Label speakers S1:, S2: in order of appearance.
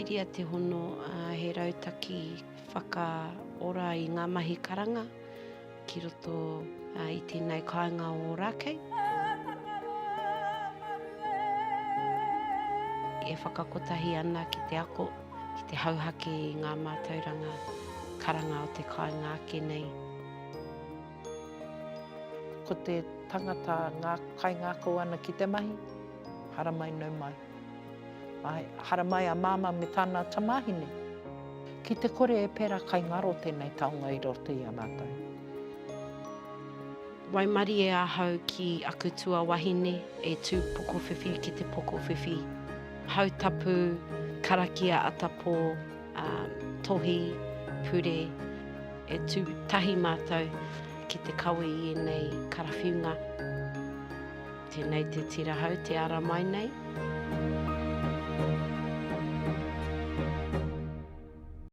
S1: iriria te hono he rautaki whakaora i ngā mahi karanga ki roto i tēnei kāinga o Rākei. E whakakotahi ana ki te ako, ki te hauhake i ngā mātauranga karanga o te kāinga ake nei.
S2: Ko te tangata kai ngākau ana ki te mahi, hara mai nau mai. Hara mai a māma me tāna tamahine. Ki te kore e pērā kai ngaro tēnei taonga i roto i a mātou.
S1: Waimari e ahau ki akutua wahine e tū poko whiwhi ki te poko whiwhi. Hautapu, karakia atapo, tohi, pure, e tū tahi mātou ki te kawe i nei karawhiunga. Tēnei te tira hau, te ara mai nei.